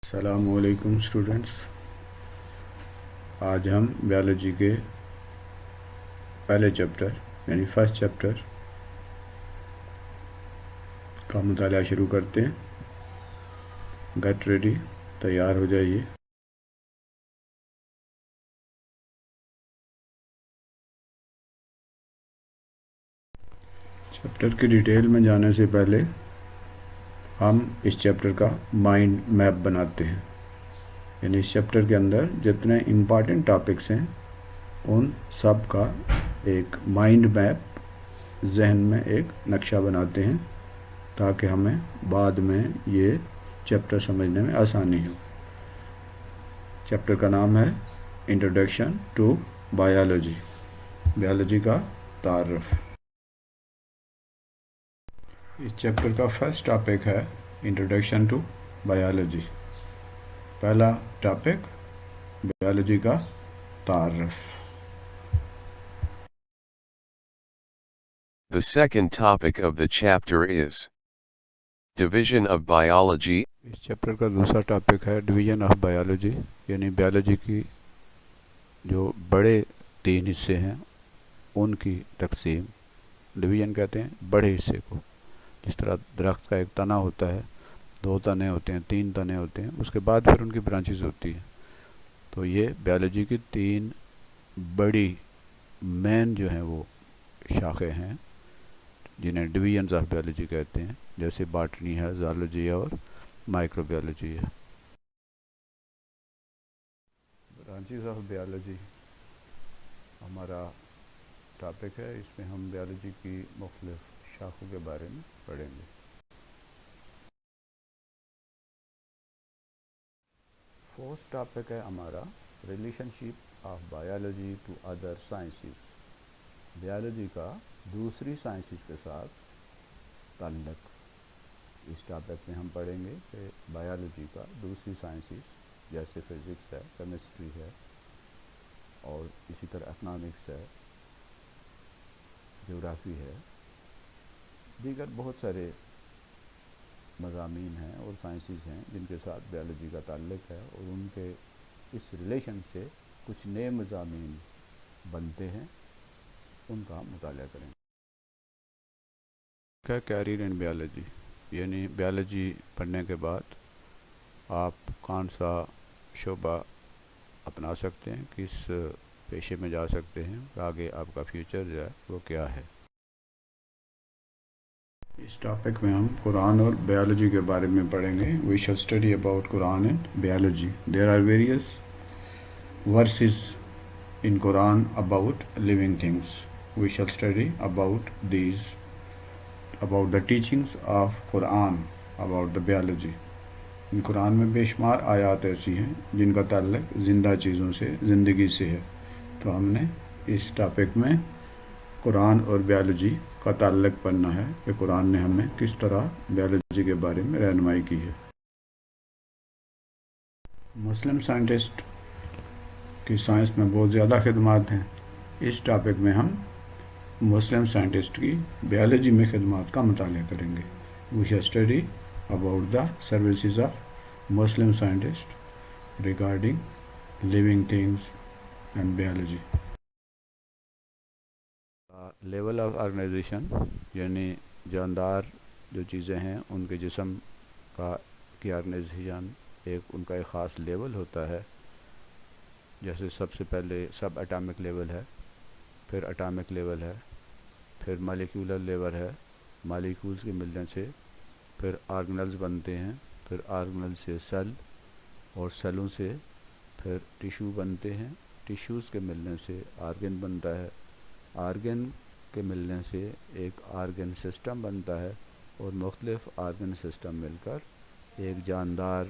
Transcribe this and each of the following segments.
السلام علیکم اسٹوڈنٹس، آج ہم بیالوجی کے پہلے چیپٹر یعنی فرسٹ چیپٹر کا مطالعہ شروع کرتے ہیں۔ گیٹ ریڈی، تیار ہو جائیے۔ چیپٹر کی ڈیٹیل میں جانے سے پہلے ہم اس چیپٹر کا مائنڈ میپ بناتے ہیں، یعنی اس چیپٹر کے اندر جتنے امپارٹنٹ ٹاپکس ہیں ان سب کا ایک مائنڈ میپ ذہن میں ایک نقشہ بناتے ہیں تاکہ ہمیں بعد میں یہ چیپٹر سمجھنے میں آسانی ہو۔ چیپٹر کا نام ہے انٹروڈکشن ٹو بایولوجی، بیالوجی کا تعارف۔ اس چیپٹر کا فرسٹ ٹاپک ہے انٹروڈکشن ٹو بایولوجی۔ پہلا ٹاپک بیالوجی کا تعارف۔ The second topic of the chapter is Division of Biology. اس چیپٹر کا دوسرا ٹاپک ہے ڈویژن آف بایولوجی، یعنی بیالوجی کی جو بڑے تین حصے ہیں ان کی تقسیم۔ ڈویژن کہتے ہیں بڑے حصے کو، جس طرح درخت کا ایک تنا ہوتا ہے، دو تنے ہوتے ہیں، تین تنے ہوتے ہیں، اس کے بعد پھر ان کی برانچز ہوتی ہیں۔ تو یہ بیالوجی کی تین بڑی مین جو ہیں وہ شاخیں ہیں جنہیں ڈویژنز آف بیالوجی کہتے ہیں، جیسے باٹنی ہے، زالوجی ہے اور مائکرو بیالوجی ہے۔ برانچز آف بیالوجی ہمارا ٹاپک ہے، اس میں ہم بیالوجی کی مختلف شاخوں کے بارے میں پڑھیں گے۔ فرسٹ ٹاپک ہے ہمارا relationship of biology to other sciences, biology کا دوسری سائنسز کے ساتھ تعلق۔ اس ٹاپک میں ہم پڑھیں گے کہ بایولوجی کا دوسری سائنسز جیسے فزکس ہے، کیمسٹری ہے اور اسی طرح اکنامکس ہے، جغرافی ہے، دیگر بہت سارے مضامین ہیں اور سائنسز ہیں جن کے ساتھ بیالوجی کا تعلق ہے، اور ان کے اس ریلیشن سے کچھ نئے مضامین بنتے ہیں، ان کا ہم مطالعہ کریں گے۔ کیا کیریئر ان بیالوجی، یعنی بیالوجی پڑھنے کے بعد آپ کون سا شعبہ اپنا سکتے ہیں، کس پیشے میں جا سکتے ہیں، آگے آپ کا فیوچر جو ہے وہ کیا ہے۔ اس ٹاپک میں ہم قرآن اور بیالوجی کے بارے میں پڑھیں گے۔ We shall study about Quran and biology. There are various verses in Quran about living things. We shall study about these, about the teachings of Quran, about the biology. ان قرآن میں بے شمار آیات ایسی ہیں جن کا تعلق زندہ چیزوں سے، زندگی سے ہے، تو ہم نے اس ٹاپک میں قرآن اور بیالوجی کا تعلق پڑھنا ہے کہ قرآن نے ہمیں کس طرح بیالوجی کے بارے میں رہنمائی کی ہے۔ مسلم سائنٹسٹ کی سائنس میں بہت زیادہ خدمات ہیں۔ اس ٹاپک میں ہم مسلم سائنٹسٹ کی بیالوجی میں خدمات کا مطالعہ کریں گے۔ We shall study about the services of Muslim scientist regarding living things and biology. Level of organization, یعنی جاندار جو چیزیں ہیں ان کے جسم کی آرگنائزیشن ان کا ایک خاص لیول ہوتا ہے، جیسے سب سے پہلے سب اٹامک لیول ہے، پھر اٹامک لیول ہے، پھر مالیکیولر لیول ہے، مالیکولز کے ملنے سے پھر آرگنلز بنتے ہیں، پھر آرگنل سے سیل اور سیلوں سے پھر ٹیشو بنتے ہیں، ٹیشوز کے ملنے سے آرگن بنتا ہے، آرگن کے ملنے سے ایک آرگن سسٹم بنتا ہے، اور مختلف آرگن سسٹم مل کر ایک جاندار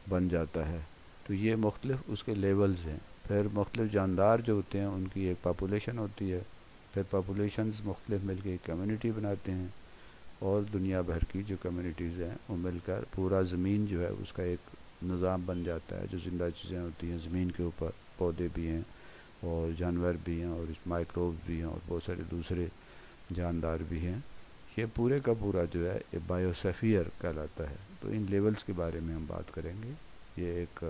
بن جاتا ہے۔ تو یہ مختلف اس کے لیولز ہیں۔ پھر مختلف جاندار جو ہوتے ہیں ان کی ایک پاپولیشن ہوتی ہے، پھر پاپولیشنز مختلف مل کے ایک کمیونٹی بناتے ہیں، اور دنیا بھر کی جو کمیونٹیز ہیں وہ مل کر پورا زمین جو ہے اس کا ایک نظام بن جاتا ہے، جو زندہ چیزیں ہوتی ہیں زمین کے اوپر، پودے بھی ہیں اور جانور بھی ہیں اور مائکروب بھی ہیں اور بہت سارے دوسرے جاندار بھی ہیں۔ یہ پورے کا پورا جو ہے یہ بایوسفیئر کہلاتا ہے۔ تو ان لیولز کے بارے میں ہم بات کریں گے۔ یہ ایک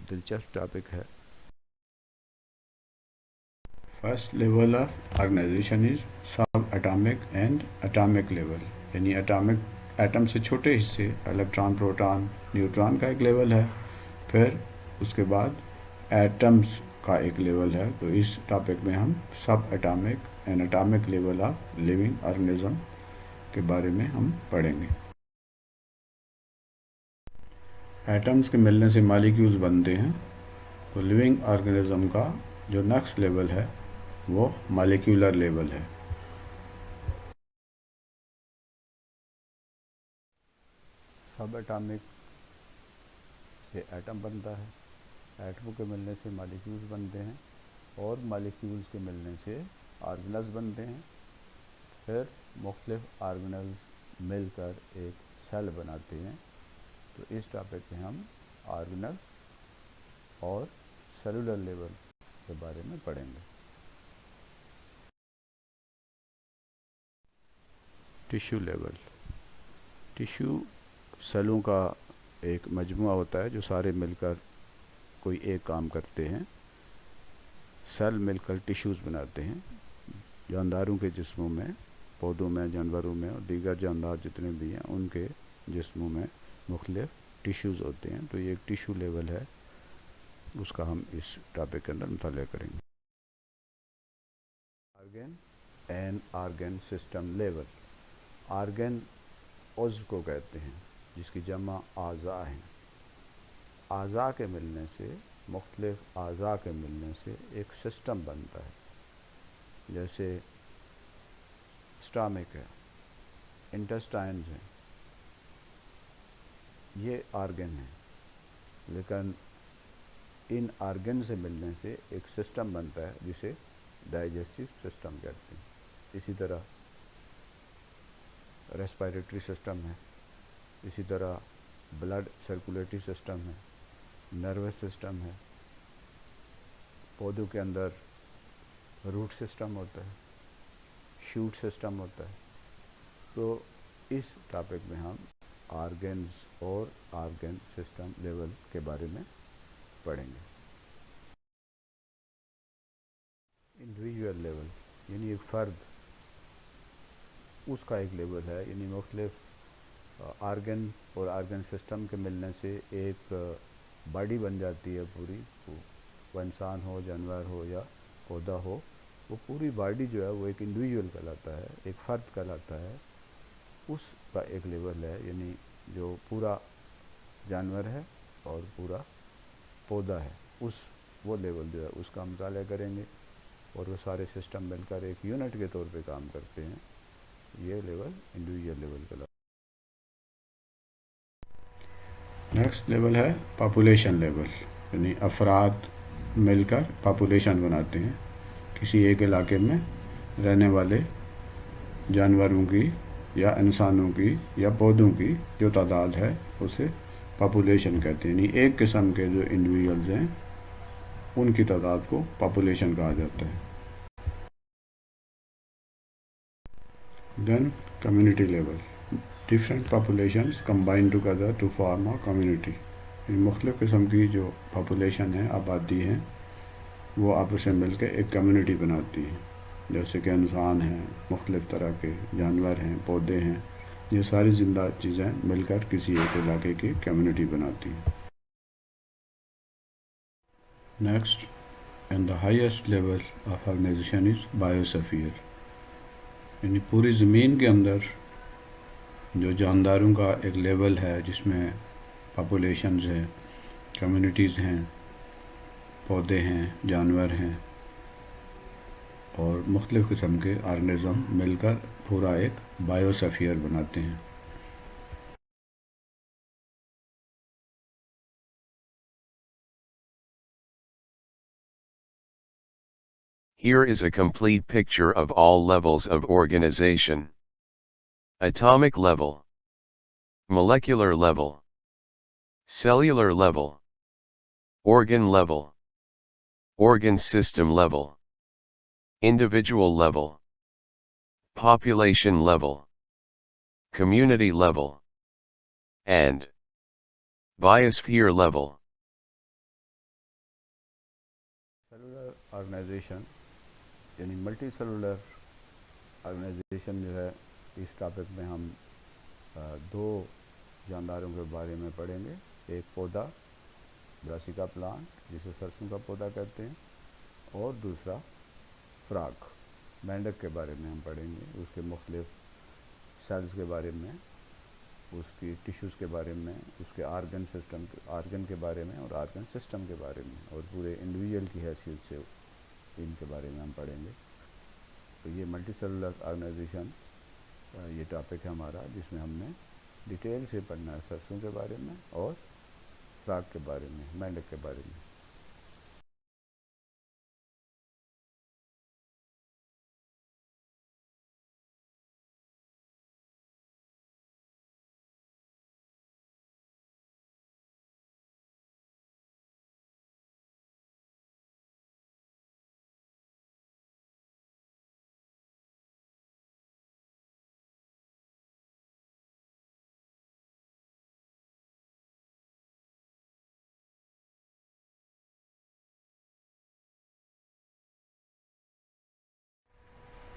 دلچسپ ٹاپک ہے. First level of organization is sub atomic and atomic level, یعنی ایٹم سے چھوٹے حصے، الیکٹران، پروٹان، نیوٹران کا ایک لیول ہے. پھر اس کے بعد ایٹمز کا ایک لیول ہے. تو اس ٹاپک میں ہم سب atomic and atomic level of living organism کے بارے میں ہم پڑھیں گے. ایٹمز کے ملنے سے مالیکیولز بنتے ہیں. تو لیونگ آرگنزم کا جو نیکسٹ لیول ہے وہ مالیکیولر لیول ہے. سب اٹامک سے ایٹم بنتا ہے، ایٹموں کے ملنے سے مالیکیولز بنتے ہیں، اور مالیکیولز کے ملنے سے آرگنلز بنتے ہیں. پھر مختلف آرگنلز مل کر ایک سیل بناتے ہیں. تو اس ٹاپک میں ہم آرگنلز اور سیلولر لیول کے بارے میں پڑھیں گے. Tissue level. ٹیشو سیلوں کا ایک مجموعہ ہوتا ہے جو سارے مل کر کوئی ایک کام کرتے ہیں. سیل مل کر ٹیشوز بناتے ہیں. جانداروں کے جسموں میں، پودوں میں، جانوروں میں اور دیگر جاندار جتنے بھی ہیں ان کے جسموں میں مختلف ٹیشوز ہوتے ہیں. تو یہ ایک ٹیشو لیول ہے، اس کا ہم اس ٹاپک کے اندر مطالعہ کریں گے. Organ and organ system level. Organ عضو کو کہتے ہیں جس کی جمع اعضاء ہیں. اعضاء کے ملنے سے، مختلف اعضاء کے ملنے سے ایک سسٹم بنتا ہے. جیسے اسٹامک ہے، انٹسٹائنز ہیں، یہ آرگن ہیں. لیکن ان آرگن سے ملنے سے ایک سسٹم بنتا ہے جسے ڈائجسٹو سسٹم کہتے ہیں. اسی طرح ریسپائریٹری سسٹم ہے، اسی طرح بلڈ سرکولیٹری سسٹم ہے، نروس سسٹم ہے. پودوں کے اندر روٹ سسٹم ہوتا ہے، شوٹ سسٹم ہوتا ہے. تو اس ٹاپک میں ہم آرگنز اور آرگن سسٹم لیول کے بارے میں پڑھیں گے. انڈیویژول لیول یعنی ایک فرد، اس کا ایک لیول ہے. یعنی مختلف آرگن اور آرگن سسٹم کے ملنے سے ایک باڈی بن جاتی ہے پوری. وہ انسان ہو، جانور ہو یا پودا ہو، وہ پوری باڈی جو ہے وہ ایک انڈیویژول کہلاتا ہے، ایک فرد کہلاتا ہے. اس کا ایک لیول ہے، یعنی جو پورا جانور ہے اور پورا پودا ہے، وہ لیول جو ہے اس کا مطالعہ کریں گے. اور وہ سارے سسٹم مل کر ایک یونٹ کے طور پہ کام کرتے ہیں. یہ لیول انڈیویژول لیول کا. نیکسٹ لیول ہے پاپولیشن لیول، یعنی افراد مل کر پاپولیشن بناتے ہیں. کسی ایک علاقے میں رہنے والے جانوروں کی یا انسانوں کی یا پودوں کی جو تعداد ہے اسے پاپولیشن کہتے ہیں. یعنی ایک قسم کے جو انڈیویژلز ہیں ان کی تعداد کو پاپولیشن کہا جاتا ہے. Then community level. Different populations combine together to form a community. مختلف قسم کی جو پاپولیشن ہے، آبادی ہیں، وہ آپس میں مل کے ایک کمیونٹی بناتی ہے. جیسے کہ انسان ہیں، مختلف طرح کے جانور ہیں، پودے ہیں، یہ ساری زندہ چیزیں مل کر کسی ایک علاقے کی کمیونٹی بناتی ہیں. Next and the highest level of organization is biosphere. یعنی پوری زمین کے اندر جو جانداروں کا ایک لیول ہے جس میں پاپولیشنز ہیں، کمیونٹیز ہیں، پودے ہیں، جانور ہیں اور مختلف قسم کے آرگنزم مل کر پورا ایک بایوسفیئر بناتے ہیں. Here is a complete picture of all levels of organization. Atomic level, molecular level, cellular level, organ level, organ system level, individual level, population level, community level, and Biosphere level. Cellular organization یعنی multicellular organization جو ہے، اس topic میں ہم دو جانداروں کے بارے میں پڑھیں گے. ایک پودا براسیکا پلانٹ جسے سرسوں کا پودا کہتے ہیں، اور دوسرا فراک مینڈک کے بارے میں ہم پڑھیں گے. اس کے مختلف سیلز کے بارے میں، اس کی ٹیشوز کے بارے میں، اس کے آرگن کے بارے میں اور آرگن سسٹم کے بارے میں، اور پورے انڈیویجول کی حیثیت سے ان کے بارے میں ہم پڑھیں گے. تو یہ ملٹی سیلولر آرگنائزیشن یہ ٹاپک ہے ہمارا، جس میں ہم نے ڈیٹیل سے پڑھنا ہے سرسوں کے بارے میں اور فراک کے بارے میں، مینڈک کے بارے میں.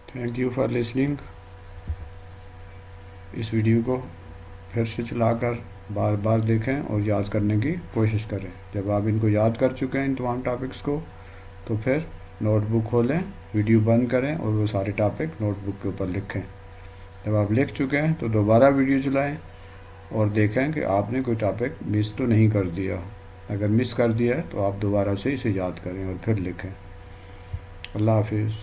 Thank you for listening. اس ویڈیو کو پھر سے چلا کر بار بار دیکھیں اور یاد کرنے کی کوشش کریں. جب آپ ان کو یاد کر چکے ہیں ان تمام ٹاپکس کو، تو پھر نوٹ بک کھولیں، ویڈیو بند کریں اور وہ سارے ٹاپک نوٹ بک کے اوپر لکھیں. جب آپ لکھ چکے ہیں تو دوبارہ ویڈیو چلائیں اور دیکھیں کہ آپ نے کوئی ٹاپک مس تو نہیں کر دیا. اگر مس کر دیا ہے تو آپ دوبارہ سے اسے یاد کریں اور پھر لکھیں. اللہ حافظ.